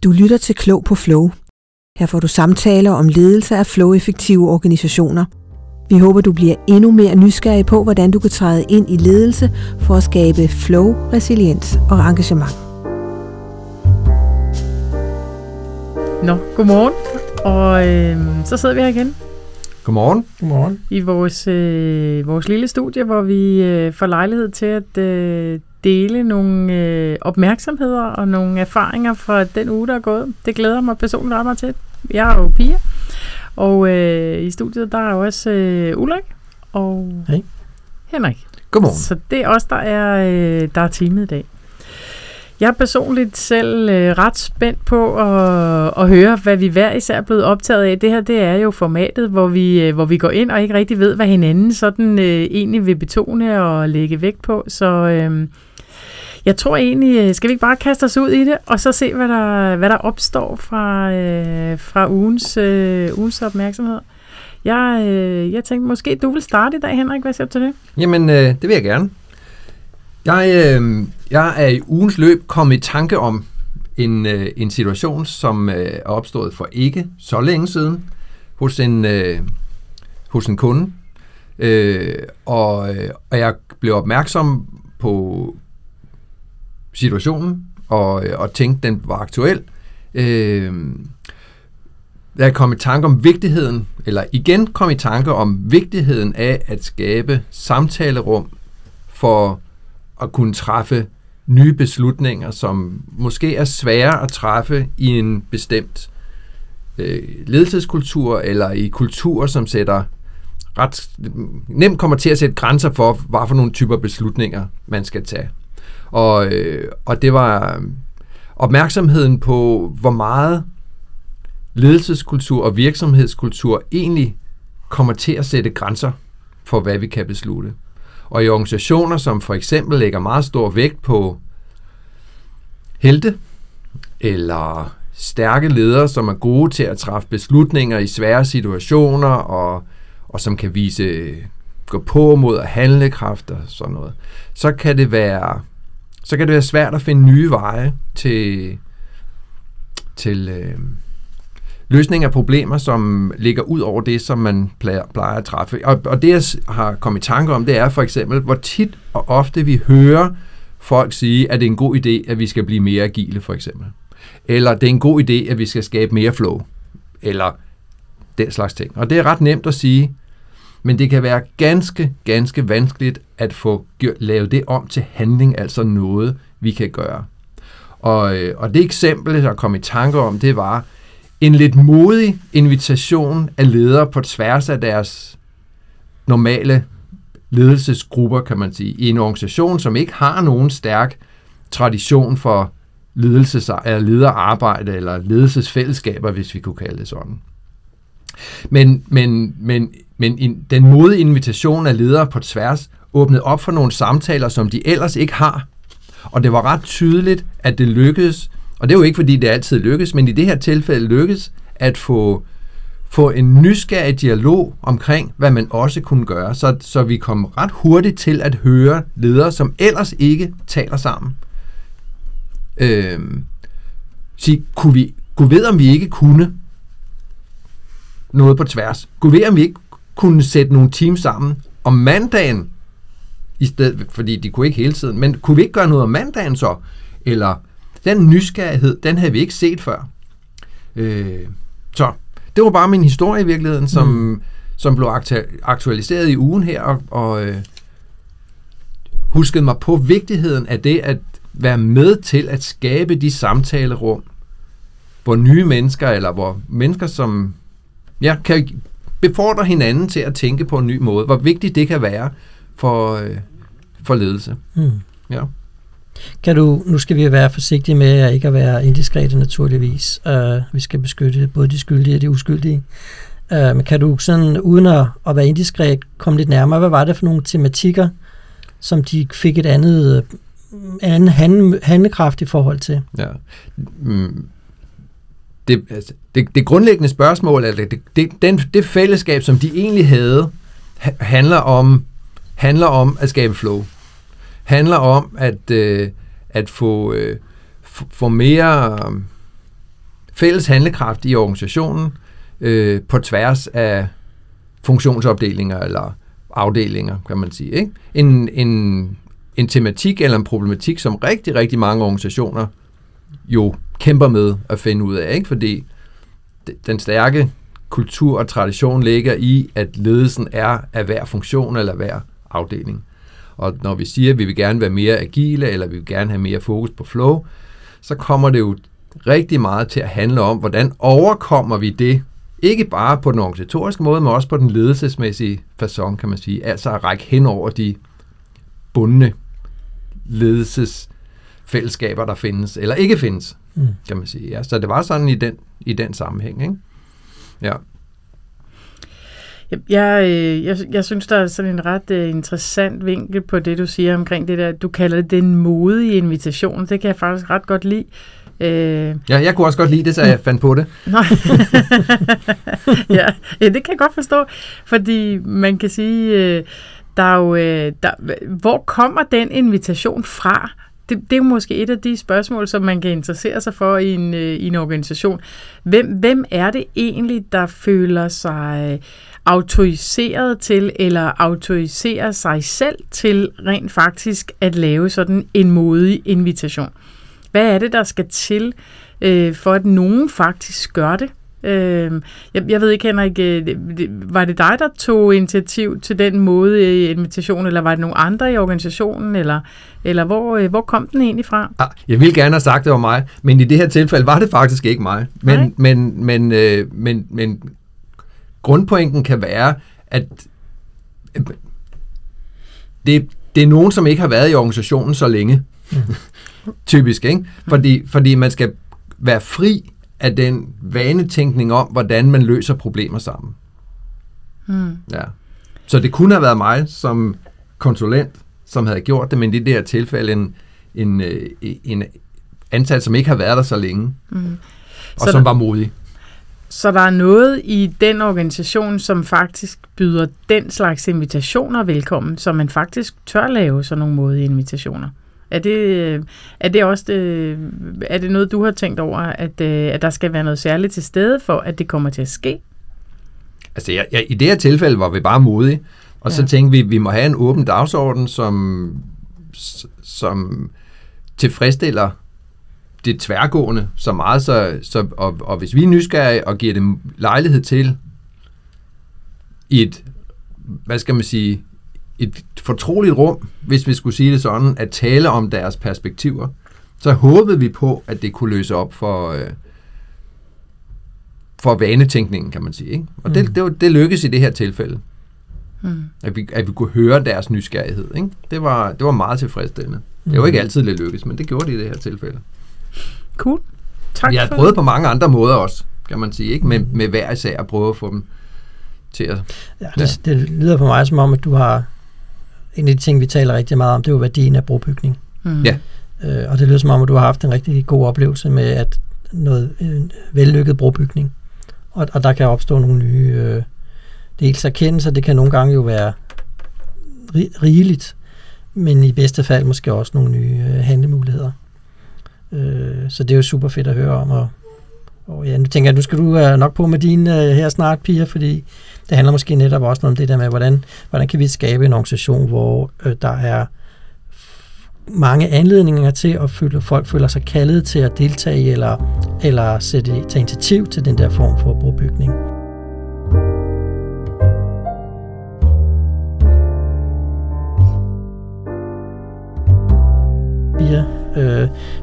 Du lytter til Klog på Flow. Her får du samtaler om ledelse af flow-effektive organisationer. Vi håber, du bliver endnu mere nysgerrig på, hvordan du kan træde ind i ledelse for at skabe flow, resiliens og engagement. Nå, godmorgen. Og så sidder vi her igen. Godmorgen. Godmorgen. I vores lille studie, hvor vi får lejlighed til at dele nogle opmærksomheder og nogle erfaringer fra den uge, der er gået. Det glæder mig personligt ret meget til. Jeg er jo Pia, og i studiet der er også Ulrik og Henrik. Godmorgen. Så det er os, der er teamet i dag. Jeg er personligt selv ret spændt på at høre, hvad vi hver især er blevet optaget af. Det her, det er jo formatet, hvor vi går ind og ikke rigtig ved, hvad hinanden sådan egentlig vil betone og lægge vægt på. Så jeg tror egentlig, skal vi ikke bare kaste os ud i det, og så se, hvad der opstår fra ugens opmærksomhed. Jeg tænkte, måske du vil starte i dag, Henrik. Hvad siger du til det? Jamen, det vil jeg gerne. Jeg er i ugens løb kommet i tanke om en situation, som er opstået for ikke så længe siden hos en kunde. Og jeg blev opmærksom på situationen og tænkte, den var aktuel. Jeg kom i tanke om vigtigheden, eller igen kom i tanke om vigtigheden af at skabe samtalerum for at kunne træffe nye beslutninger, som måske er svære at træffe i en bestemt ledelseskultur, eller i kulturer, som ret nemt kommer til at sætte grænser for, hvad for nogle typer beslutninger, man skal tage. Og det var opmærksomheden på, hvor meget ledelseskultur og virksomhedskultur egentlig kommer til at sætte grænser for, hvad vi kan beslutte. Og i organisationer, som for eksempel lægger meget stor vægt på helte, eller stærke ledere, som er gode til at træffe beslutninger i svære situationer, og som kan gå på mod handlekraft og sådan noget, så kan det være svært at finde nye veje til løsning af problemer, som ligger ud over det, som man plejer at træffe. Og det, jeg har kommet i tanke om, det er for eksempel, hvor tit og ofte vi hører folk sige, at det er en god idé, at vi skal blive mere agile, for eksempel. Eller det er en god idé, at vi skal skabe mere flow. Eller den slags ting. Og det er ret nemt at sige, men det kan være ganske, ganske vanskeligt at få lavet det om til handling, altså noget, vi kan gøre. Og det eksempel, jeg kom i tanke om, det var en lidt modig invitation af ledere på tværs af deres normale ledelsesgrupper, kan man sige, i en organisation, som ikke har nogen stærk tradition for lederarbejde eller ledelsesfællesskaber, hvis vi kunne kalde det sådan. Men den modige invitation af ledere på tværs åbnede op for nogle samtaler, som de ellers ikke har. Og det var ret tydeligt, at det lykkedes. Og det er jo ikke, fordi det altid lykkes, men i det her tilfælde lykkes at få en nysgerrig dialog omkring, hvad man også kunne gøre, så vi kom ret hurtigt til at høre ledere, som ellers ikke taler sammen. Sige, kunne ved, om vi ikke kunne noget på tværs. Kunne ved, om vi ikke kunne sætte nogle teams sammen om mandagen, i stedet, fordi de kunne ikke hele tiden, men kunne vi ikke gøre noget om mandagen så? Eller den nysgerrighed, den havde vi ikke set før. Så det var bare min historie i virkeligheden, som blev aktualiseret i ugen her, og huskede mig på vigtigheden af det at være med til at skabe de samtalerum, hvor nye mennesker, eller hvor mennesker, som kan befordre hinanden til at tænke på en ny måde, hvor vigtigt det kan være for ledelse. Ja. Nu skal vi være forsigtige med at ikke at være indiskrete naturligvis. Vi skal beskytte både de skyldige og de uskyldige. Men kan du sådan, uden at være indiskret, komme lidt nærmere? Hvad var det for nogle tematikker, som de fik et anden handlekraft i forhold til? Ja. Det grundlæggende spørgsmål, altså det fællesskab, som de egentlig havde, handler om at skabe flow. Handler om at få mere fælles handlekraft i organisationen på tværs af funktionsopdelinger eller afdelinger, kan man sige. Ikke? En tematik eller en problematik, som rigtig, rigtig mange organisationer jo kæmper med at finde ud af, ikke? Fordi den stærke kultur og tradition ligger i, at ledelsen er af hver funktion eller hver afdeling. Og når vi siger, at vi vil gerne være mere agile, eller vi vil gerne have mere fokus på flow, så kommer det jo rigtig meget til at handle om, hvordan overkommer vi det, ikke bare på den organisatoriske måde, men også på den ledelsesmæssige facon, kan man sige. Altså at række hen over de bundne ledelsesfællesskaber, der findes, eller ikke findes, kan man sige. Ja, så det var sådan i den sammenhæng, ikke? Ja. Jeg synes, der er sådan en ret interessant vinkel på det, du siger omkring det der, du kalder det den modige invitation. Det kan jeg faktisk ret godt lide. Ja, jeg kunne også godt lide det, så jeg fandt på det. Ja, det kan jeg godt forstå, fordi man kan sige, der er jo, hvor kommer den invitation fra? Det er jo måske et af de spørgsmål, som man kan interessere sig for i en organisation. Hvem er det egentlig, der føler sig autoriseret til, eller autoriserer sig selv til rent faktisk at lave sådan en modig invitation? Hvad er det, der skal til, for at nogen faktisk gør det? Jeg ved ikke, Henrik, var det dig, der tog initiativ til den modige invitation, eller var det nogle andre i organisationen, eller hvor kom den egentlig fra? Jeg ville gerne have sagt, det var mig, men i det her tilfælde var det faktisk ikke mig. Men grundpointen kan være, at det er nogen, som ikke har været i organisationen så længe. Typisk, ikke? Fordi man skal være fri af den vanetænkning om, hvordan man løser problemer sammen. Ja. Så det kunne have været mig som konsulent, som havde gjort det, men i det her tilfælde en ansat, som ikke har været der så længe, og så som var modig. Så der er noget i den organisation, som faktisk byder den slags invitationer velkommen, så man faktisk tør lave sådan nogle modige invitationer. Er det også er det noget, du har tænkt over, at der skal være noget særligt til stede for, at det kommer til at ske? Altså, i det her tilfælde var vi bare modige, og så tænkte vi må have en åben dagsorden, som tilfredsstiller det tværgående så meget, og hvis vi er nysgerrige og giver dem lejlighed til i et, hvad skal man sige, et fortroligt rum, hvis vi skulle sige det sådan, at tale om deres perspektiver, så håbede vi på, at det kunne løse op for vanetænkningen, kan man sige. Ikke? Og det lykkedes i det her tilfælde. At vi kunne høre deres nysgerrighed. Ikke? Det var meget tilfredsstillende. Det var ikke altid, det lykkedes, men det gjorde det i det her tilfælde. Cool. Tak. Vi har prøvet på mange andre måder også, kan man sige. Ikke? Med hver især at prøve at få dem til at... Ja, det lyder på mig som om, at du har... En af de ting, vi taler rigtig meget om, det er jo værdien af brobygning. Ja. Og det lyder som om, at du har haft en rigtig god oplevelse med at en vellykket brobygning. Og der kan opstå nogle nye dels erkendelser. Det kan nogle gange jo være rigeligt, men i bedste fald måske også nogle nye handlemuligheder. Så det er jo super fedt at høre om. Og ja, nu tænker jeg, nu skal du nok på med dine her snart, Pia, fordi det handler måske netop også om det der med, hvordan kan vi skabe en organisation, hvor der er mange anledninger til, at folk føler sig kaldet til at deltage i, eller tage initiativ til den der form for brobygning. Pia,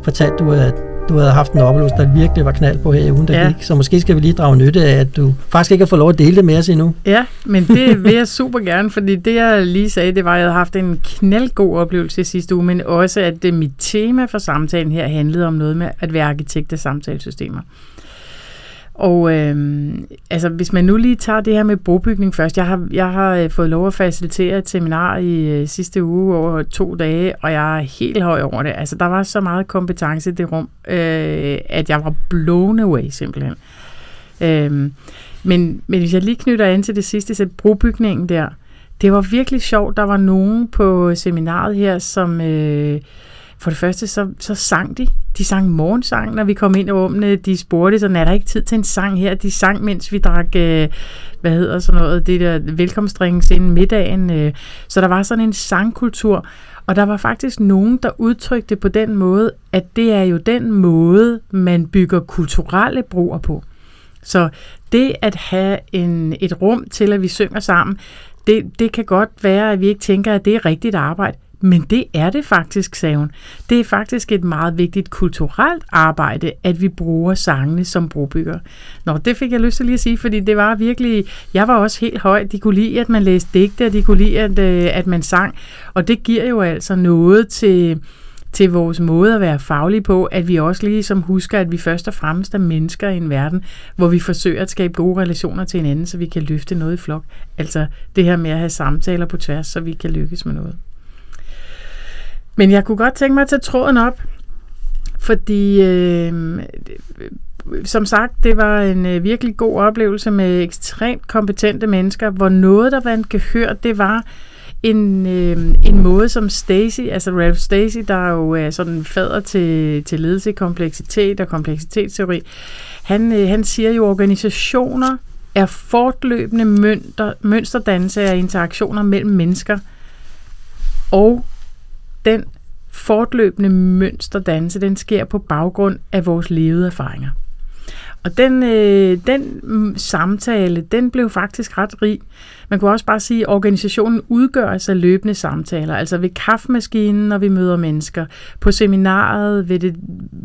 fortalte du, at du havde haft en oplevelse, der virkelig var knald på her i ugen, der gik. Så måske skal vi lige drage nytte af, at du faktisk ikke har fået lov at dele det med os endnu. Ja, men det vil jeg super gerne, fordi det, jeg lige sagde, det var, at jeg havde haft en knaldgod oplevelse sidste uge, men også, at mit tema for samtalen her handlede om noget med at være arkitekt af samtalesystemer. Og altså, hvis man nu lige tager det her med brobygning først. Jeg har fået lov at facilitere et seminar i sidste uge over 2 dage, og jeg er helt høj over det. Altså, der var så meget kompetence i det rum, at jeg var blown away simpelthen. Men hvis jeg lige knytter an til det sidste, så brobygningen der, det var virkelig sjovt. Der var nogen på seminaret her, som... For det første, så sang de. De sang morgensang, når vi kom ind i rummene. De spurgte, sådan, er der ikke tid til en sang her? De sang, mens vi drak, det der velkomstdrinks inden middagen. Så der var sådan en sangkultur. Og der var faktisk nogen, der udtrykte på den måde, at det er jo den måde, man bygger kulturelle broer på. Så det at have et rum til, at vi synger sammen, det kan godt være, at vi ikke tænker, at det er rigtigt arbejde. Men det er det faktisk, sagde hun. Det er faktisk et meget vigtigt kulturelt arbejde, at vi bruger sangene som brobygger. Nå, det fik jeg lyst til lige at sige, fordi det var virkelig... Jeg var også helt høj. De kunne lide, at man læste digte, og de kunne lide, at man sang. Og det giver jo altså noget til vores måde at være faglige på, at vi også ligesom husker, at vi først og fremmest er mennesker i en verden, hvor vi forsøger at skabe gode relationer til hinanden, så vi kan løfte noget i flok. Altså det her med at have samtaler på tværs, så vi kan lykkes med noget. Men jeg kunne godt tænke mig at tage tråden op, fordi som sagt, det var en virkelig god oplevelse med ekstremt kompetente mennesker, hvor noget, der vandt gehør, det var en måde, som Stacey, altså Ralph Stacey, der jo er sådan fader til ledelse, kompleksitet og kompleksitetsteori, han siger jo, at organisationer er fortløbende mønsterdannelse af interaktioner mellem mennesker, og den fortløbende mønsterdannelse, den sker på baggrund af vores levede erfaringer. Og den samtale, den blev faktisk ret rig. Man kunne også bare sige, at organisationen udgøres af løbende samtaler, altså ved kaffemaskinen, når vi møder mennesker, på seminaret, ved det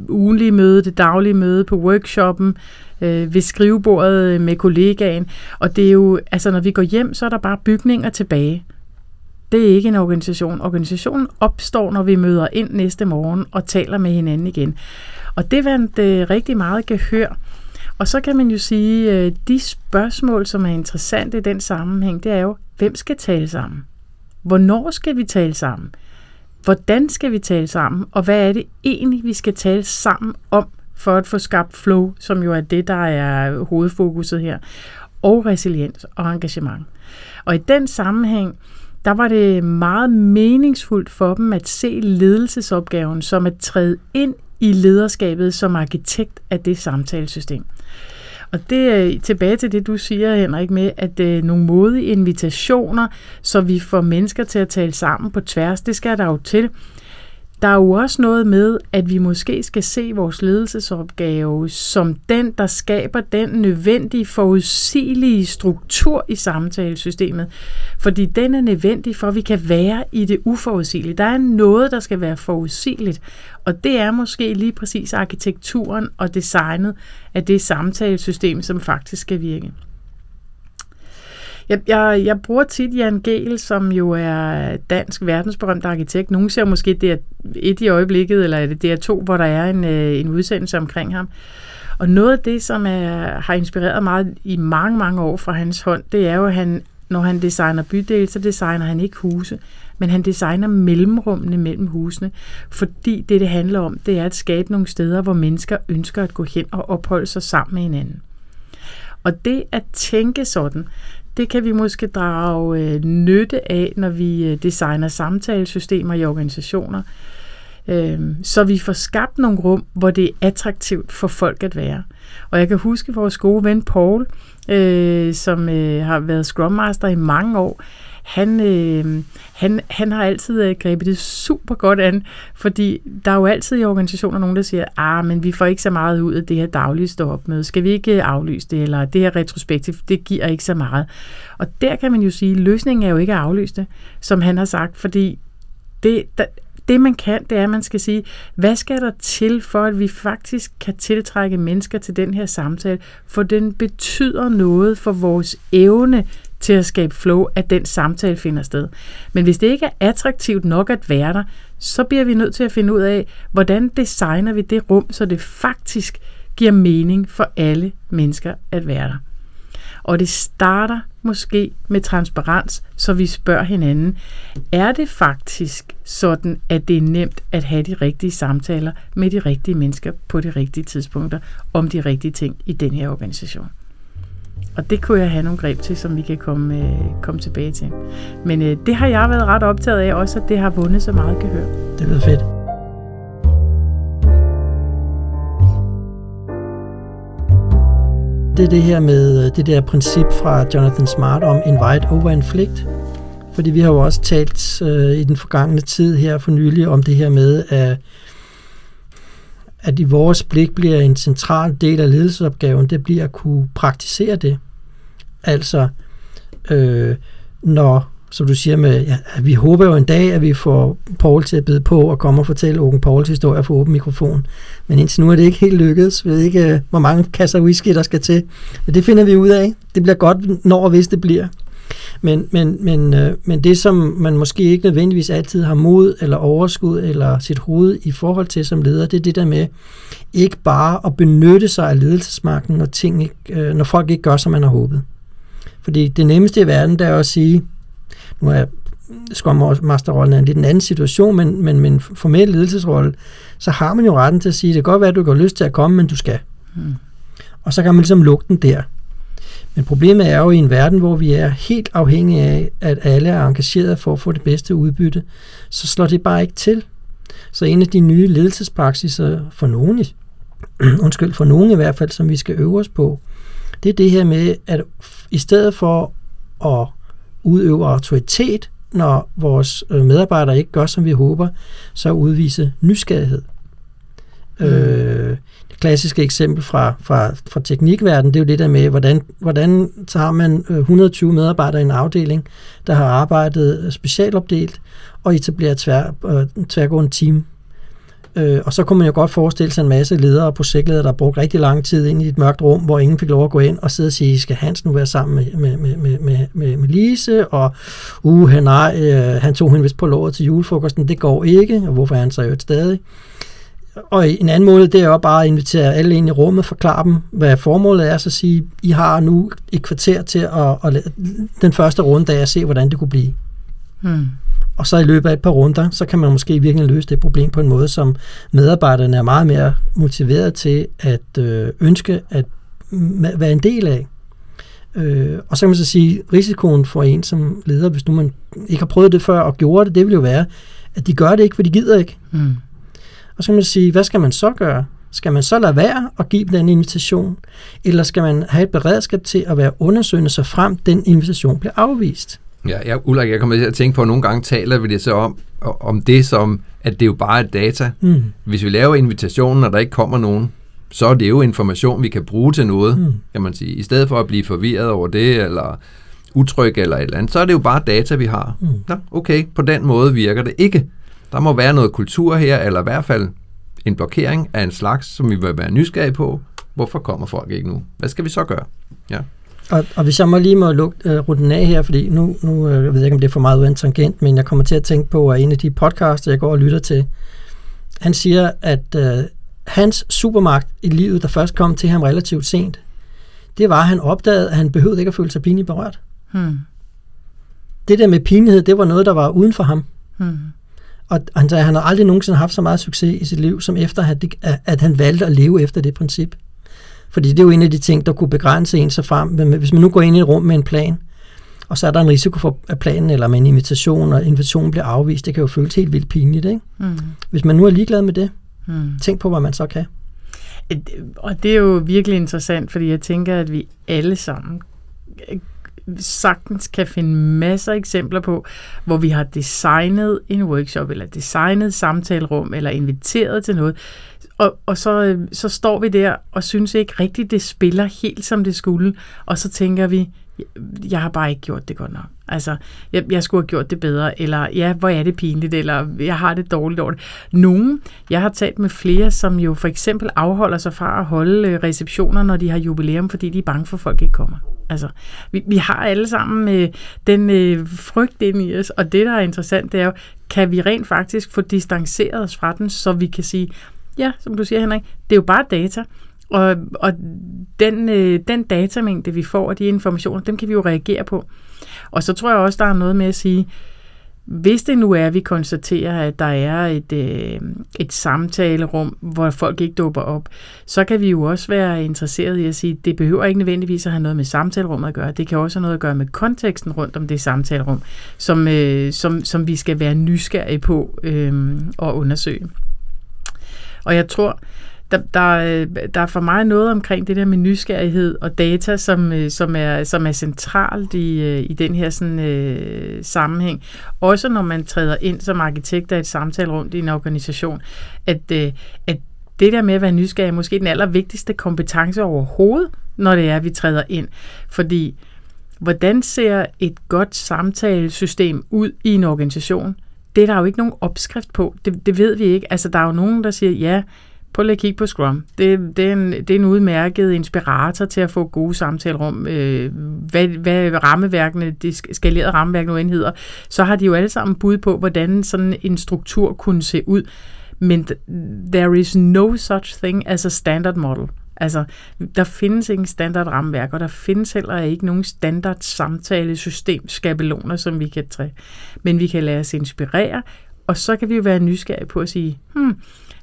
ugenlige møde, det daglige møde, på workshoppen, ved skrivebordet med kollegaen. Og det er jo, altså når vi går hjem, så er der bare bygninger tilbage. Det er ikke en organisation. Organisationen opstår, når vi møder ind næste morgen og taler med hinanden igen. Og det vandt rigtig meget gehør. Og så kan man jo sige, at de spørgsmål, som er interessante i den sammenhæng, det er jo, hvem skal tale sammen? Hvornår skal vi tale sammen? Hvordan skal vi tale sammen? Og hvad er det egentlig, vi skal tale sammen om, for at få skabt flow, som jo er det, der er hovedfokuset her, og resiliens og engagement. Og i den sammenhæng, der var det meget meningsfuldt for dem at se ledelsesopgaven som at træde ind i lederskabet som arkitekt af det samtalesystem. Og det er tilbage til det, du siger, Henrik, med at nogle modige invitationer, så vi får mennesker til at tale sammen på tværs, det skal der jo til. Der er jo også noget med, at vi måske skal se vores ledelsesopgave som den, der skaber den nødvendige, forudsigelige struktur i samtalesystemet. Fordi den er nødvendig for, at vi kan være i det uforudsigelige. Der er noget, der skal være forudsigeligt, og det er måske lige præcis arkitekturen og designet af det samtalesystem, som faktisk skal virke. Jeg bruger tit Jan Gehl, som jo er dansk verdensberømt arkitekt. Nogle ser måske, det er et i øjeblikket, eller det er to, hvor der er en udsendelse omkring ham. Og noget af det, som har inspireret meget i mange, mange år fra hans hånd, det er jo, at når han designer bydele, så designer han ikke huse, men han designer mellemrummene mellem husene, fordi det handler om, det er at skabe nogle steder, hvor mennesker ønsker at gå hen og opholde sig sammen med hinanden. Og det at tænke sådan, det kan vi måske drage nytte af, når vi designer samtalesystemer i organisationer, så vi får skabt nogle rum, hvor det er attraktivt for folk at være. Og jeg kan huske vores gode ven Paul, som har været Scrum Master i mange år. Han har altid grebet det super godt an, fordi der er jo altid i organisationer nogen, der siger, men vi får ikke så meget ud af det her daglige stå-op-møde. Skal vi ikke aflyse det, eller det her retrospektiv, det giver ikke så meget. Og der kan man jo sige, at løsningen er jo ikke at aflyse det, som han har sagt, fordi det man kan, det er, at man skal sige, hvad skal der til, for at vi faktisk kan tiltrække mennesker til den her samtale, for den betyder noget for vores evne til at skabe flow, at den samtale finder sted. Men hvis det ikke er attraktivt nok at være der, så bliver vi nødt til at finde ud af, hvordan designer vi det rum, så det faktisk giver mening for alle mennesker at være der. Og det starter måske med transparens, så vi spørger hinanden, er det faktisk sådan, at det er nemt at have de rigtige samtaler med de rigtige mennesker på de rigtige tidspunkter om de rigtige ting i den her organisation? Og det kunne jeg have nogle greb til, som vi kan komme tilbage til. Men det har jeg været ret optaget af også, at det har vundet så meget gehør. Det lyder fedt. det er det her med det der princip fra Jonathan Smart om invite over inflict. Fordi vi har jo også talt i den forgangne tid her for nylig om det her med, at i vores blik bliver en central del af ledelsesopgaven, det bliver at kunne praktisere det. Altså, når, som du siger med, ja, vi håber jo en dag, at vi får Paul til at bide på og komme og fortælle Åken Pauls historie for åben mikrofon. Men indtil nu er det ikke helt lykkedes. Vi ved ikke, hvor mange kasser whisky, der skal til. Men det finder vi ud af. Det bliver godt, når og hvis det bliver. Men det, som man måske ikke nødvendigvis altid har mod eller overskud eller sit hoved i forhold til som leder, det er det der med ikke bare at benytte sig af ledelsesmagten, når folk ikke gør, som man har håbet. Fordi det nemmeste i verden, det er at sige, nu er Scrum-masterrollen en lidt en anden situation, men med en formel ledelsesrolle, så har man jo retten til at sige, det kan godt være, at du ikke har lyst til at komme, men du skal. Og så kan man ligesom lukke den der. Men problemet er jo i en verden, hvor vi er helt afhængige af, at alle er engageret for at få det bedste udbytte, så slår det bare ikke til. Så en af de nye ledelsespraksiser for nogen i hvert fald, som vi skal øve os på, det er det her med, at i stedet for at udøve autoritet, når vores medarbejdere ikke gør, som vi håber, så udvise nysgerrighed. Det klassiske eksempel fra teknikverdenen, det er jo det der med, hvordan tager man 120 medarbejdere i en afdeling, der har arbejdet specialopdelt og etableret tværgående team. Og så kunne man jo godt forestille sig en masse ledere og projektledere, der har brugt rigtig lang tid ind i et mørkt rum, hvor ingen fik lov at gå ind og sidde og sige, skal Hans nu være sammen med Lise, og han tog hende vist på låret til julefrokosten, det går ikke, og hvorfor er han så jo stadig? Og en anden måde, det er jo bare at invitere alle ind i rummet, forklare dem, hvad formålet er, så sige, I har nu et kvarter til at den første runde af at se, hvordan det kunne blive. Og så i løbet af et par runder, så kan man måske virkelig løse det problem på en måde, som medarbejderne er meget mere motiveret til at ønske at være en del af. Og så kan man så sige, risikoen for en som leder, hvis nu man ikke har prøvet det før og gjorde det vil jo være, at de gør det ikke, for de gider ikke. Og så kan man sige, hvad skal man så gøre? Skal man så lade være at give den invitation? Eller skal man have et beredskab til at være undersøgende, så frem den invitation bliver afvist? Ja, Ulrik, jeg kommer til at tænke på, at nogle gange taler vi det så om det som, at det er jo bare et data. Hvis vi laver invitationen, og der ikke kommer nogen, så er det jo information, vi kan bruge til noget, kan man sige. I stedet for at blive forvirret over det, eller utryg eller et eller andet, så er det jo bare data, vi har. Nå, okay, på den måde virker det ikke. Der må være noget kultur her, eller i hvert fald en blokering af en slags, som vi vil være nysgerrige på. Hvorfor kommer folk ikke nu? Hvad skal vi så gøre? Ja. Og hvis jeg lige må runde den af her, fordi nu jeg ved ikke, om det er for meget ud af en tangent, men jeg kommer til at tænke på, at en af de podcasts, jeg går og lytter til, han siger, at hans supermagt i livet, der først kom til ham relativt sent, det var, at han opdagede, at han behøvede ikke at føle sig pinligt berørt. Det der med pinlighed, det var noget, der var uden for ham. Og han sagde, at han har aldrig nogensinde haft så meget succes i sit liv, som efter, at han valgte at leve efter det princip. Fordi det er jo en af de ting, der kunne begrænse en sig frem. Hvis man nu går ind i et rum med en plan, og så er der en risiko for, at planen eller med en invitation, og invitationen bliver afvist, det kan jo føles helt vildt pinligt, ikke? Hvis man nu er ligeglad med det, tænk på, hvad man så kan. Og det er jo virkelig interessant, fordi jeg tænker, at vi alle sammen sagtens kan finde masser af eksempler på, hvor vi har designet en workshop, eller designet samtalerum, eller inviteret til noget, og så står vi der og synes ikke rigtigt, det spiller helt som det skulle, og så tænker vi, jeg har bare ikke gjort det godt nok. Altså, jeg skulle have gjort det bedre, eller ja, hvor er det pinligt, eller jeg har det dårligt over det. Jeg har talt med flere, som jo for eksempel afholder sig fra at holde receptioner, når de har jubilæum, fordi de er bange for, at folk ikke kommer. Altså, vi har alle sammen den frygt ind i os, og det, der er interessant, det er jo, kan vi rent faktisk få distanceret os fra den, så vi kan sige, ja, som du siger, Henrik, det er jo bare data, og den datamængde, vi får af de informationer, dem kan vi jo reagere på. Og så tror jeg også, der er noget med at sige, hvis det nu er, at vi konstaterer, at der er et samtalerum, hvor folk ikke dukker op, så kan vi jo også være interesseret i at sige, at det behøver ikke nødvendigvis at have noget med samtalerummet at gøre. Det kan også have noget at gøre med konteksten rundt om det samtalerum, som vi skal være nysgerrige på og undersøge. Og jeg tror, der er for mig noget omkring det der med nysgerrighed og data, som er centralt i den her sådan, sammenhæng. Også når man træder ind som arkitekt af et samtalerum i en organisation, at det der med at være nysgerrig er måske den allervigtigste kompetence overhovedet, når det er, at vi træder ind. Fordi, hvordan ser et godt samtalesystem ud i en organisation? Det er der jo ikke nogen opskrift på. Det ved vi ikke. Altså, der er jo nogen, der siger, ja, prøv lige at kigge på Scrum. Det er en udmærket inspirator til at få gode samtalerum. Hvad rammeværkene, de skalerede rammeværk nu end hedder, så har de jo alle sammen bud på, hvordan sådan en struktur kunne se ud. Men there is no such thing as a standard model. Altså, der findes ikke en standard rammeværk, og der findes heller ikke nogen standard samtalesystem, skabeloner, som vi kan trække. Men vi kan lade os inspirere, og så kan vi jo være nysgerrige på at sige,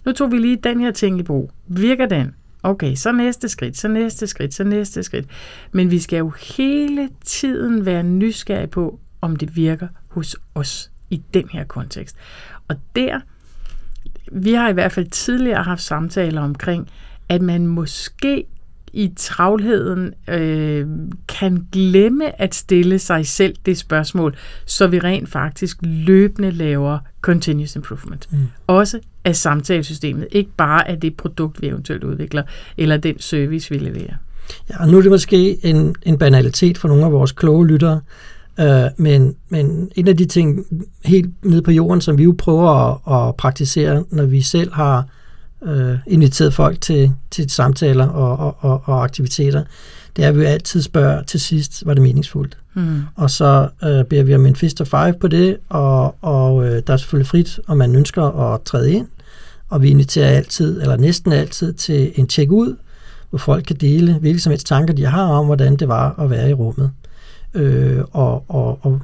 nu tog vi lige den her ting i brug. Virker den? Okay, så næste skridt, så næste skridt, så næste skridt. Men vi skal jo hele tiden være nysgerrige på, om det virker hos os i den her kontekst. Og vi har i hvert fald tidligere haft samtaler omkring, at man måske i travlheden kan glemme at stille sig selv det spørgsmål, så vi rent faktisk løbende laver continuous improvement. Også af samtalesystemet, ikke bare af det produkt, vi eventuelt udvikler, eller den service, vi leverer. Ja, og nu er det måske en banalitet for nogle af vores kloge lyttere, men en af de ting helt nede på jorden, som vi jo prøver at praktisere, når vi selv har inviteret folk til samtaler og aktiviteter, det er, at vi altid spørger til sidst, var det meningsfuldt? Og så beder vi om en fist of five på det, og der er selvfølgelig frit, om man ønsker at træde ind, og vi inviterer altid, eller næsten altid, til en check-ud, hvor folk kan dele hvilke som helst tanker, de har om, hvordan det var at være i rummet. Og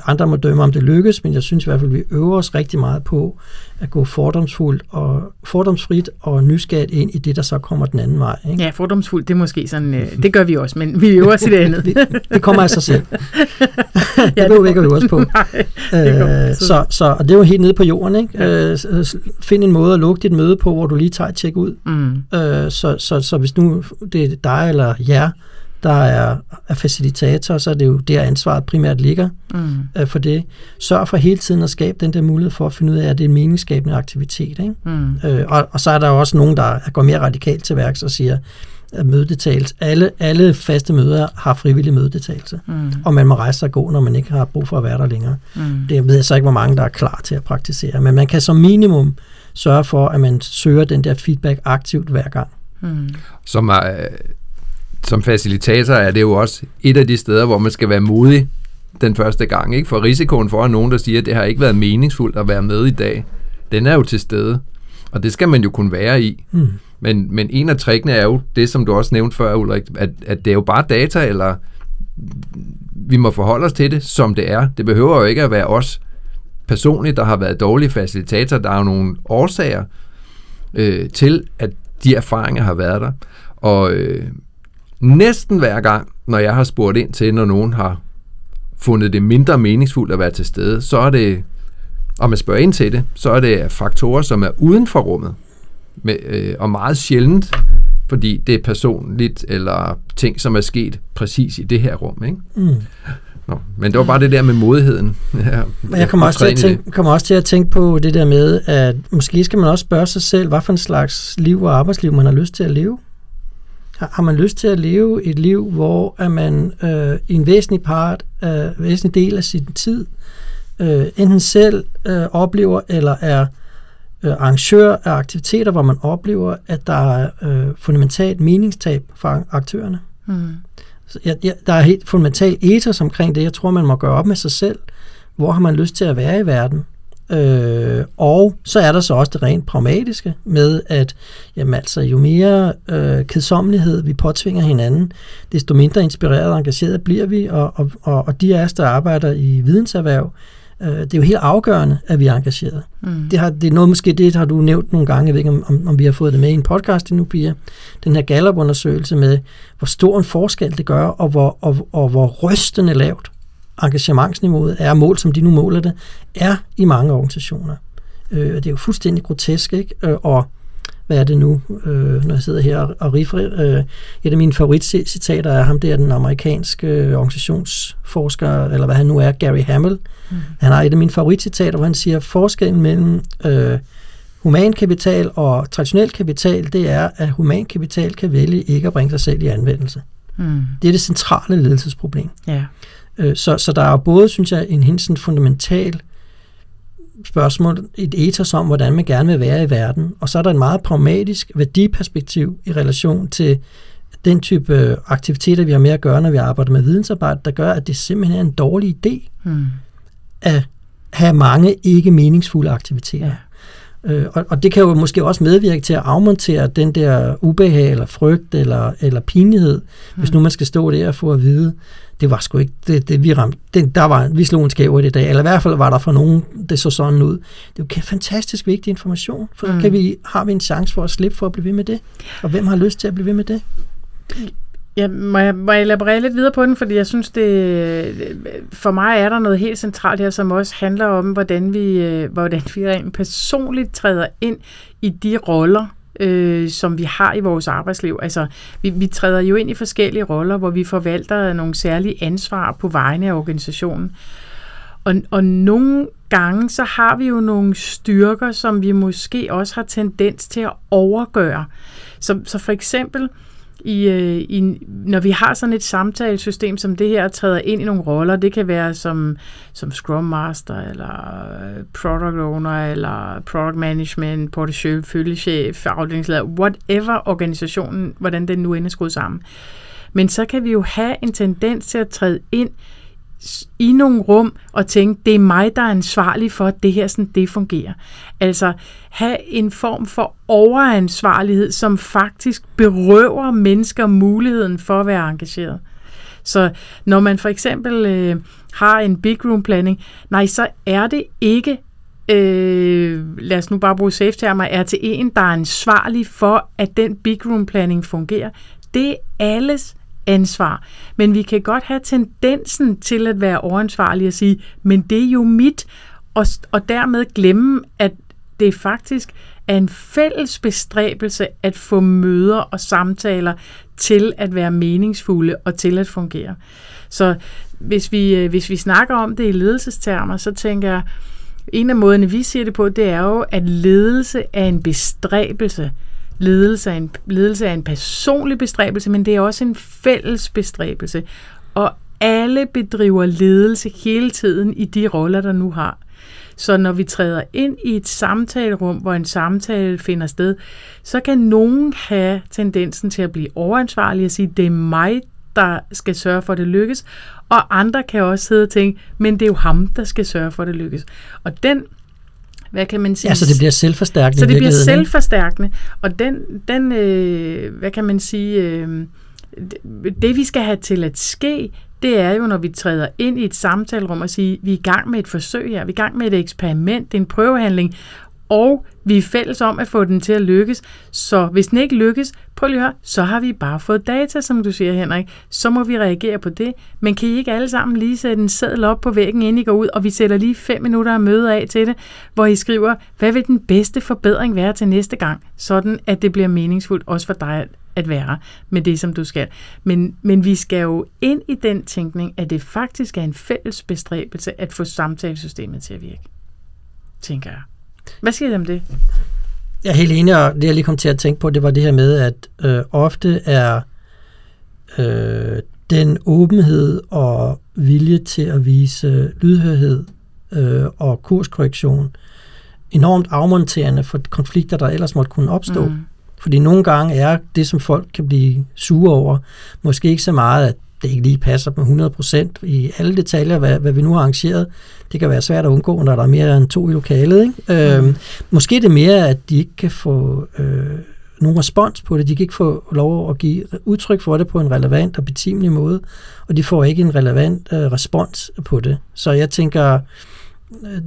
andre må dømme, om det lykkes, men jeg synes i hvert fald, at vi øver os rigtig meget på at gå fordomsfrit og nysgerrigt ind i det, der så kommer den anden vej. Ikke? Ja, fordomsfuldt, det er måske sådan, det gør vi også, men vi øver os i det andet. det kommer af sig selv. Det behøver vi ikke at øve os på. Og det er jo helt nede på jorden. Ikke? Find en måde at lukke dit møde på, hvor du lige tager et tjek ud. Så hvis nu det er dig eller jer, der er facilitator, så er det jo der ansvaret primært ligger for det. Sørg for hele tiden at skabe den der mulighed for at finde ud af, at det er en meningsskabende aktivitet. Ikke? Og så er der jo også nogen, der går mere radikalt til værks og siger, at mødedeltagelse. Alle faste møder har frivillig mødedeltagelse, og man må rejse sig og gå, når man ikke har brug for at være der længere. Det ved jeg så ikke, hvor mange der er klar til at praktisere, men man kan som minimum sørge for, at man søger den der feedback aktivt hver gang. Som facilitator er det jo også et af de steder, hvor man skal være modig den første gang. Ikke? For risikoen for, at nogen, der siger, at det har ikke været meningsfuldt at være med i dag, den er jo til stede. Og det skal man jo kunne være i. Men en af trickene er jo det, som du også nævnte før, Ulrik, at det er jo bare data, eller vi må forholde os til det, som det er. Det behøver jo ikke at være os personligt, der har været dårlige facilitator. Der er jo nogle årsager til, at de erfaringer har været der. Og næsten hver gang, når jeg har spurgt ind til, når nogen har fundet det mindre meningsfuldt at være til stede, så er det, og man spørger ind til det, så er det faktorer, som er uden for rummet. Og meget sjældent, fordi det er personligt, eller ting, som er sket præcis i det her rum. Ikke? Nå, men det var bare det der med modigheden. Jeg kommer også til at tænke på det der med, at måske skal man også spørge sig selv, hvad for en slags liv og arbejdsliv man har lyst til at leve. Har man lyst til at leve et liv, hvor man i en væsentlig del af sin tid enten selv oplever, eller er arrangør af aktiviteter, hvor man oplever, at der er fundamentalt meningstab fra aktørerne. Så der er helt fundamentalt ethos omkring det. Jeg tror, man må gøre op med sig selv. Hvor har man lyst til at være i verden? Og så er der så også det rent pragmatiske med, at jamen, altså, jo mere kedsommelighed vi påtvinger hinanden, desto mindre inspireret og engageret bliver vi, og de af os, der arbejder i videnserhverv, det er jo helt afgørende, at vi er engageret. Det er noget, måske det har du nævnt nogle gange, jeg ved ikke, om vi har fået det med i en podcast endnu, Pia. Den her Gallup-undersøgelse med, hvor stor en forskel det gør, og hvor rystende lavt engagementsniveauet er, mål som de nu måler det, er i mange organisationer. Det er jo fuldstændig grotesk, ikke? Og hvad er det nu, når jeg sidder her og riffer. Et af mine favoritcitater er ham der, den amerikanske organisationsforsker, eller hvad han nu er, Gary Hamel. Han har et af mine favoritcitater, hvor han siger, forskellen mellem human kapital og traditionel kapital, det er, at human kapital kan vælge ikke at bringe sig selv i anvendelse. Det er det centrale ledelsesproblem. Ja. Så der er jo både, synes jeg, en helt sådan fundamental spørgsmål, et ethos om, hvordan man gerne vil være i verden, og så er der en meget pragmatisk værdiperspektiv i relation til den type aktiviteter, vi har med at gøre, når vi arbejder med vidensarbejde, der gør, at det simpelthen er en dårlig idé at have mange ikke meningsfulde aktiviteter. Og det kan jo måske også medvirke til at afmontere den der ubehag, eller frygt, eller pinlighed, hvis nu man skal stå der og få at vide, det var sgu ikke det vi ramte. Vi slog en skæv i dag, eller i hvert fald var der for nogen, det så sådan ud. Det er jo fantastisk vigtig information, for har vi en chance for at slippe for at blive ved med det. Og hvem har lyst til at blive ved med det? Ja, må jeg elaborere lidt videre på den, fordi jeg synes, for mig er der noget helt centralt her, som også handler om, hvordan vi rent personligt træder ind i de roller, som vi har i vores arbejdsliv. Altså, vi træder jo ind i forskellige roller, hvor vi forvalter nogle særlige ansvar på vegne af organisationen. Og nogle gange, så har vi jo nogle styrker, som vi måske også har tendens til at overgøre. Så for eksempel, når vi har sådan et samtalesystem som det her, træder ind i nogle roller, det kan være som Scrum Master, eller Product Owner, eller Product Management, porteføljechef, afdelingsleder, whatever organisationen, hvordan den nu end er skruet sammen. Men så kan vi jo have en tendens til at træde ind i nogle rum og tænke, det er mig, der er ansvarlig for, at det her sådan, det fungerer. Altså have en form for overansvarlighed, som faktisk berøver mennesker muligheden for at være engageret. Så når man for eksempel har en big room planning, så er det ikke, lad os nu bare bruge safe-termer, er til en, der er ansvarlig for, at den big room planning fungerer. Det er alles ansvar. Men vi kan godt have tendensen til at være overansvarlige og sige, men det er jo mit, og dermed glemme, at det faktisk er en fælles bestræbelse at få møder og samtaler til at være meningsfulde og til at fungere. Så hvis vi snakker om det i ledelsestermer, så tænker jeg, en af måderne, vi siger det på, det er jo, at ledelse er en bestræbelse. Ledelse er en personlig bestræbelse, men det er også en fælles bestræbelse. Og alle bedriver ledelse hele tiden i de roller, der nu har. Så når vi træder ind i et samtalerum, hvor en samtale finder sted, så kan nogen have tendensen til at blive overansvarlig og sige, det er mig, der skal sørge for, at det lykkes. Og andre kan også sidde og tænke, men det er jo ham, der skal sørge for, at det lykkes. Og den, hvad kan man sige? Altså det bliver selvforstærkende. Så det bliver selvforstærkende. Og den hvad kan man sige, det vi skal have til at ske, det er jo, når vi træder ind i et samtalerum og siger, vi er i gang med et forsøg her, vi er i gang med et eksperiment, det er en prøvehandling, og vi er fælles om at få den til at lykkes. Så hvis den ikke lykkes, prøv lige at høre, så har vi bare fået data, som du siger, Henrik. Så må vi reagere på det. Men kan I ikke alle sammen lige sætte en seddel op på væggen, inden I går ud, og vi sætter lige 5 minutter af møde af til det, hvor I skriver, hvad vil den bedste forbedring være til næste gang, sådan at det bliver meningsfuldt også for dig at være med det, som du skal. Men vi skal jo ind i den tænkning, at det faktisk er en fælles bestræbelse at få samtalesystemet til at virke, tænker jeg. Hvad siger du om det? Jeg er helt enig, og det jeg lige kom til at tænke på, det var det her med, at ofte er den åbenhed og vilje til at vise lydhørhed og kurskorrektion enormt afmonterende for konflikter, der ellers måtte kunne opstå. Fordi nogle gange er det, som folk kan blive sure over, måske ikke så meget, at det ikke lige passer med 100% i alle detaljer, hvad vi nu har arrangeret. Det kan være svært at undgå, når der er mere end 2 i lokalet. Ikke? Måske er det mere, at de ikke kan få nogen respons på det. De kan ikke få lov at give udtryk for det på en relevant og betimelig måde, og de får ikke en relevant respons på det. Så jeg tænker,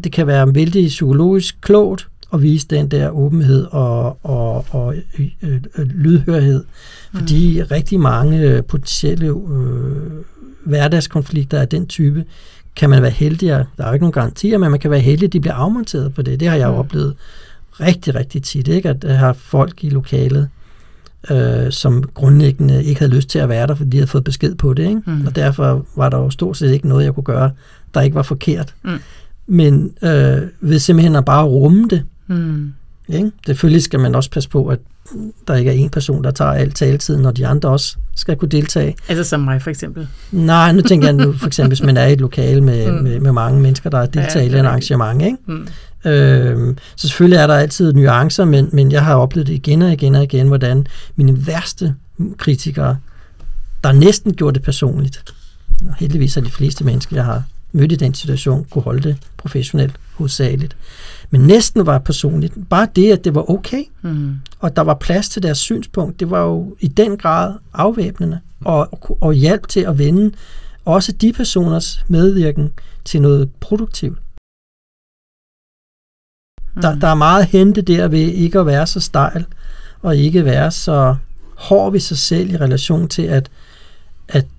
det kan være vældig psykologisk klogt at vise den der åbenhed og lydhørhed. Fordi rigtig mange potentielle hverdagskonflikter af den type, kan man være heldig, der er jo ikke nogen garantier, men man kan være heldig, at de bliver afmonteret på det. Det har jeg jo oplevet rigtig, rigtig tit, ikke? At have folk i lokalet, som grundlæggende ikke havde lyst til at være der, fordi de havde fået besked på det. Ikke? Og derfor var der jo stort set ikke noget, jeg kunne gøre, der ikke var forkert. Men ved simpelthen at bare rumme det. Ikke? Selvfølgelig skal man også passe på, at der ikke er en person, der tager alt taletiden, når de andre også skal kunne deltage. Altså som mig for eksempel? Nej, nu tænker jeg nu for eksempel, hvis man er i et lokale med mange mennesker, der deltager i et arrangement. Ikke? Så selvfølgelig er der altid nuancer, men jeg har oplevet det igen og igen og igen, hvordan mine værste kritikere, der næsten gjorde det personligt, og heldigvis er de fleste mennesker, jeg har mødt i den situation, kunne holde det professionelt, hovedsageligt. Men næsten var personligt. Bare det, at det var okay, og der var plads til deres synspunkt, det var jo i den grad afvæbnende, og hjælp til at vende også de personers medvirken til noget produktivt. Der er meget at hente der ved ikke at være så stejl, og ikke være så hård ved sig selv i relation til, at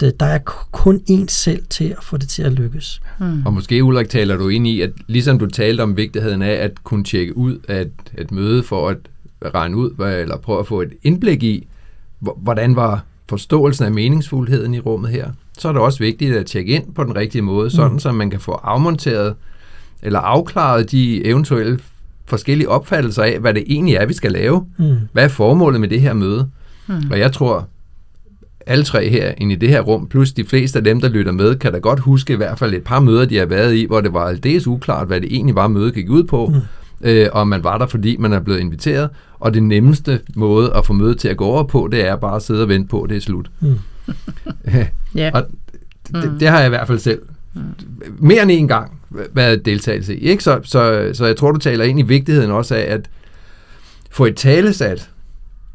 der er kun én selv til at få det til at lykkes. Og måske, Ulrik, taler du ind i, at ligesom du talte om vigtigheden af at kunne tjekke ud af et møde for at regne ud, eller prøve at få et indblik i, hvordan var forståelsen af meningsfuldheden i rummet her, så er det også vigtigt at tjekke ind på den rigtige måde, sådan så man kan få afmonteret eller afklaret de eventuelle forskellige opfattelser af, hvad det egentlig er, vi skal lave. Hvad er formålet med det her møde? Og jeg tror, alle tre her inde i det her rum, plus de fleste af dem, der lytter med, kan da godt huske i hvert fald et par møder, de har været i, hvor det var aldeles uklart, hvad det egentlig var, mødet gik ud på, og man var der, fordi man er blevet inviteret, og det nemmeste måde at få mødet til at gå over på, det er bare at sidde og vente på, at det er slut. Og det har jeg i hvert fald selv mere end en gang været deltagelse i. Ikke? Så jeg tror, du taler ind i vigtigheden også af at få et talesat.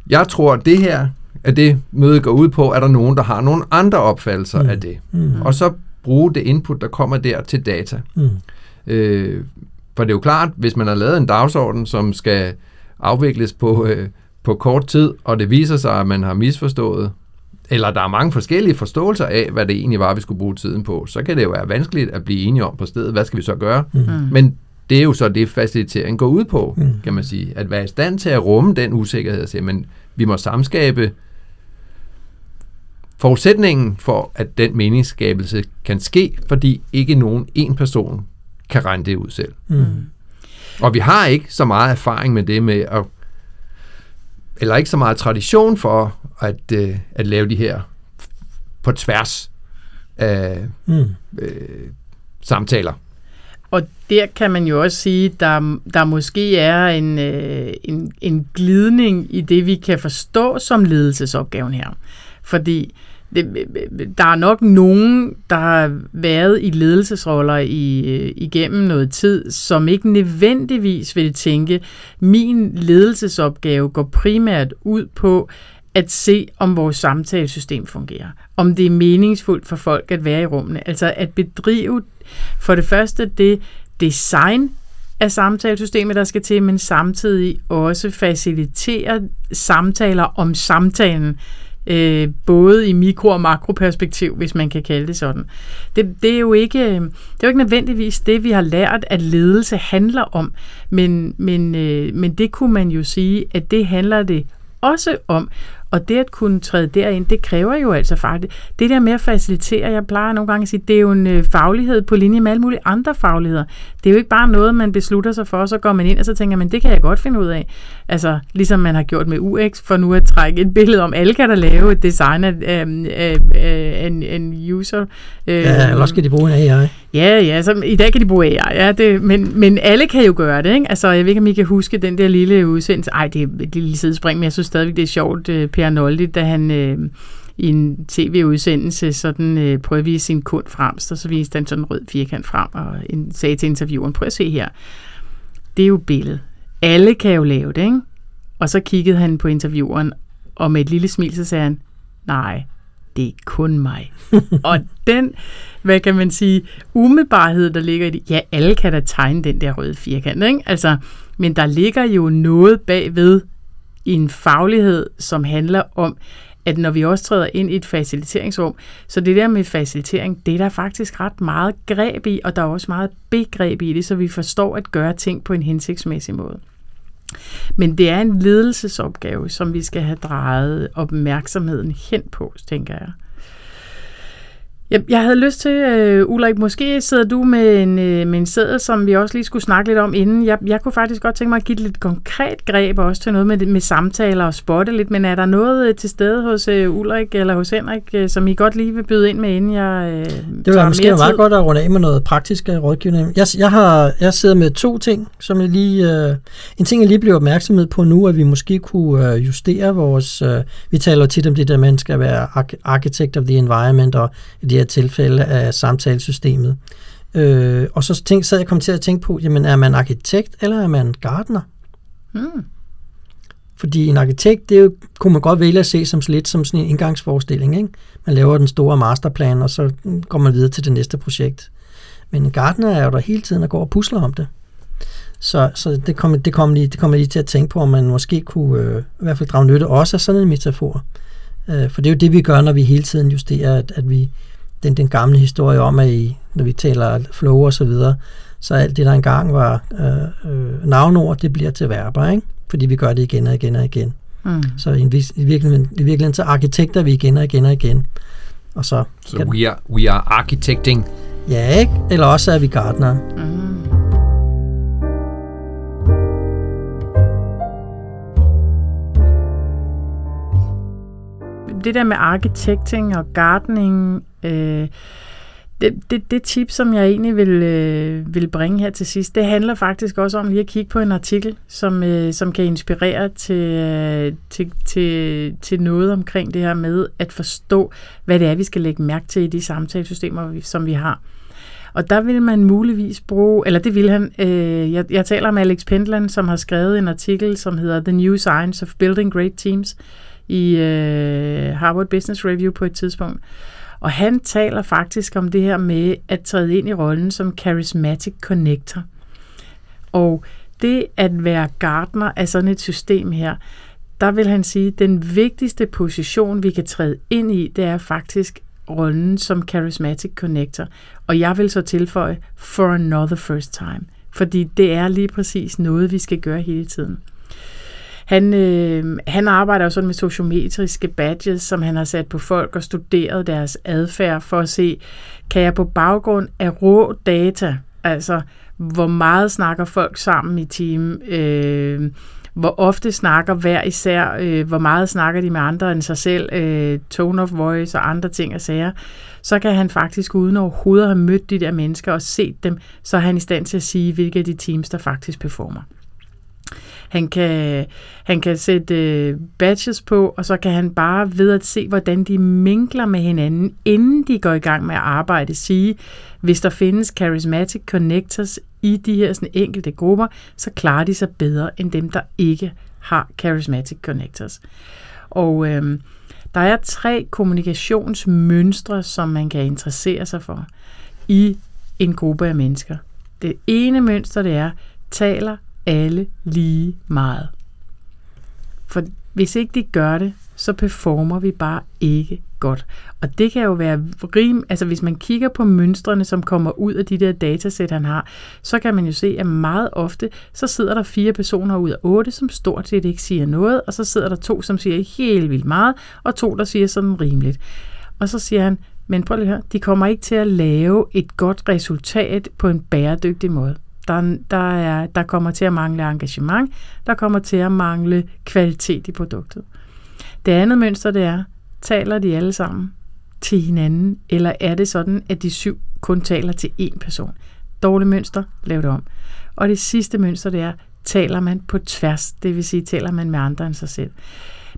Jeg tror, at det her, at det møde går ud på, er der nogen, der har nogle andre opfattelser af det. Og så bruge det input, der kommer der til data. For det er jo klart, hvis man har lavet en dagsorden, som skal afvikles på kort tid, og det viser sig, at man har misforstået, eller der er mange forskellige forståelser af, hvad det egentlig var, vi skulle bruge tiden på, så kan det jo være vanskeligt at blive enige om på stedet, hvad skal vi så gøre? Men det er jo så det, facilitering går ud på, kan man sige. At være i stand til at rumme den usikkerhed, men vi må samskabe forudsætningen for, at den meningsskabelse kan ske, fordi ikke nogen en person kan regne det ud selv. Og vi har ikke så meget erfaring med det med eller ikke så meget tradition for at lave de her på tværs af samtaler. Og der kan man jo også sige, der måske er en glidning i det, vi kan forstå som ledelsesopgaven her. Fordi der er nok nogen, der har været i ledelsesroller igennem noget tid, som ikke nødvendigvis vil tænke, min ledelsesopgave går primært ud på at se, om vores samtalesystem fungerer. Om det er meningsfuldt for folk at være i rummene. Altså at bedrive for det første det design af samtalesystemet, der skal til, men samtidig også facilitere samtaler om samtalen, både i mikro- og makroperspektiv, hvis man kan kalde det sådan. Det er jo ikke nødvendigvis det, vi har lært, at ledelse handler om, men det kunne man jo sige, at det handler det også om. Og det at kunne træde derind, det kræver jo altså faktisk, det der med at facilitere, jeg plejer nogle gange at sige, det er jo en faglighed på linje med alle mulige andre fagligheder. Det er jo ikke bare noget, man beslutter sig for, og så går man ind, og så tænker man, det kan jeg godt finde ud af. Altså, ligesom man har gjort med UX, for nu at trække et billede om, alle kan der lave et design af en user. Ja, eller skal de bruge en AI? Ja, så i dag kan de bruge AI, ja, men alle kan jo gøre det, ikke? Altså, jeg ved ikke, om I kan huske den der lille udsendelse. Ej, det er et lille sidespring, men jeg synes stadigvæk, det er sjovt, Per Noldi, da han i en tv-udsendelse sådan prøvede at vise sin kund frem, så viste han sådan en rød firkant frem og sagde til intervieweren, prøv at se her, det er jo billedet. Alle kan jo lave det, ikke? Og så kiggede han på intervieweren, og med et lille smil, så sagde han, nej, det er kun mig. Og den, hvad kan man sige, umiddelbarhed, der ligger i det, ja, alle kan da tegne den der røde firkant, ikke? Altså, men der ligger jo noget bagved i en faglighed, som handler om, at når vi også træder ind i et faciliteringsrum, så det der med facilitering, det er der faktisk ret meget greb i, og der er også meget begreb i det, så vi forstår at gøre ting på en hensigtsmæssig måde. Men det er en ledelsesopgave, som vi skal have drejet opmærksomheden hen på, tænker jeg. Jeg havde lyst til, Ulrik, måske sidder du med en seddel, som vi også lige skulle snakke lidt om inden. Jeg kunne faktisk godt tænke mig at give et lidt konkret greb også til noget med samtaler og spotte lidt, men er der noget til stede hos Ulrik eller hos Henrik, som I godt lige vil byde ind med, inden jeg det var måske meget godt at runde af med noget praktisk rådgivning. Jeg sidder med 2 ting, som jeg lige... en ting, jeg lige blev opmærksomhed på nu, at vi måske kunne justere vores... vi taler tit om det der, man skal være architect of the environment, og i det her tilfælde af samtalesystemet. Og så jeg kom til at tænke på, jamen er man arkitekt, eller er man gartner? Fordi en arkitekt, det kunne man godt vælge at se som lidt som sådan en indgangsforestilling, ikke? Man laver den store masterplan, og så går man videre til det næste projekt. Men en gartner er jo der hele tiden at gå og pusler om det. Så det kom lige til at tænke på, om man måske kunne i hvert fald drage nytte også af sådan en metafor. For det er jo det, vi gør, når vi hele tiden justerer, at vi den gamle historie om, at når vi taler flow og så videre, så alt det, der engang var navnord, det bliver til verber, ikke? Fordi vi gør det igen og igen og igen. Så i virkeligheden så arkitekter vi igen og igen og igen. Og så we are architecting. Ja, ikke? Eller også er vi gartnere. Det der med architecting og gardening, det tip, som jeg egentlig vil bringe her til sidst, det handler faktisk også om lige at kigge på en artikel, som kan inspirere til noget omkring det her med at forstå, hvad det er, vi skal lægge mærke til i de samtalesystemer, som vi har. Og der vil man muligvis bruge, eller det vil han, jeg taler med Alex Pentland, som har skrevet en artikel, som hedder The New Science of Building Great Teams, i Harvard Business Review på et tidspunkt. Og han taler faktisk om det her med at træde ind i rollen som charismatic connector. Og det at være gartner af sådan et system her, der vil han sige, at den vigtigste position, vi kan træde ind i, det er faktisk rollen som charismatic connector. Og jeg vil så tilføje for another first time. Fordi det er lige præcis noget, vi skal gøre hele tiden. Han arbejder jo sådan med sociometriske badges, som han har sat på folk og studeret deres adfærd for at se, kan jeg på baggrund af rå data, altså hvor meget snakker folk sammen i team, hvor ofte snakker hver især, hvor meget snakker de med andre end sig selv, tone of voice og andre ting og sager, så kan han faktisk uden overhovedet at have mødt de der mennesker og set dem, så er han i stand til at sige, hvilke af de teams, der faktisk performer. Han kan sætte badges på, og så kan han bare ved at se, hvordan de minkler med hinanden, inden de går i gang med at arbejde, sige, hvis der findes charismatic connectors i de her sådan enkelte grupper, så klarer de sig bedre end dem, der ikke har charismatic connectors. Og der er 3 kommunikationsmønstre, som man kan interessere sig for i en gruppe af mennesker. Det ene mønster, det er, taler alle lige meget. For hvis ikke de gør det, så performer vi bare ikke godt. Og det kan jo være altså hvis man kigger på mønstrene, som kommer ud af de der datasæt, han har, så kan man jo se, at meget ofte, så sidder der 4 personer ud af 8, som stort set ikke siger noget, og så sidder der 2, som siger helt vildt meget, og 2, der siger sådan rimeligt. Og så siger han, men prøv lige at høre, de kommer ikke til at lave et godt resultat på en bæredygtig måde. Der kommer til at mangle engagement, der kommer til at mangle kvalitet i produktet. Det andet mønster, det er, taler de alle sammen til hinanden, eller er det sådan, at de 7 kun taler til én person? Dårligt mønster, lav det om. Og det sidste mønster, det er, taler man på tværs, det vil sige, taler man med andre end sig selv.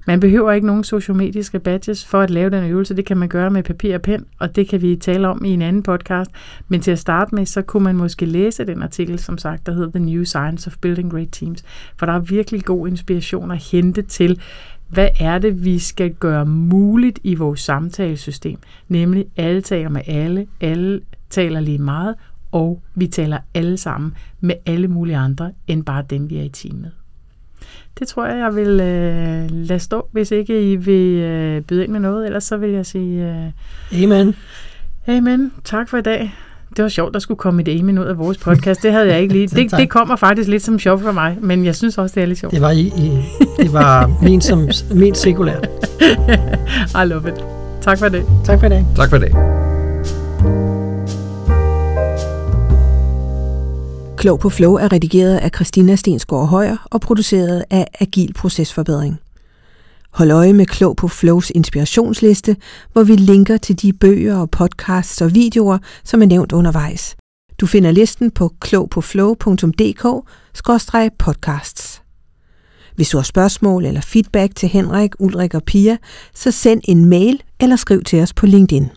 Man behøver ikke nogen sociometriske badges for at lave den øvelse. Det kan man gøre med papir og pen, og det kan vi tale om i en anden podcast. Men til at starte med, så kunne man måske læse den artikel, som sagt, der hedder The New Science of Building Great Teams. For der er virkelig god inspiration at hente til, hvad er det, vi skal gøre muligt i vores samtalesystem. Nemlig, alle taler med alle taler lige meget, og vi taler alle sammen med alle mulige andre, end bare dem, vi er i team med. Det tror jeg vil lade stå, hvis ikke I vil byde ind med noget. Ellers så vil jeg sige... Amen. Amen. Tak for i dag. det var sjovt, der skulle komme et amen ud af vores podcast. Det havde jeg ikke lige. Det kommer faktisk lidt som sjov for mig, men jeg synes også, det er lidt sjovt. Det var ment sekulært. I love it. Tak for det. Tak for det. Tak for det. Klog på Flow er redigeret af Christina Stensgaard Højer og produceret af Agil Procesforbedring. Hold øje med Klog på Flows inspirationsliste, hvor vi linker til de bøger og podcasts og videoer, som er nævnt undervejs. Du finder listen på klogpåflow.dk/podcasts. Hvis du har spørgsmål eller feedback til Henrik, Ulrik og Pia, så send en mail eller skriv til os på LinkedIn.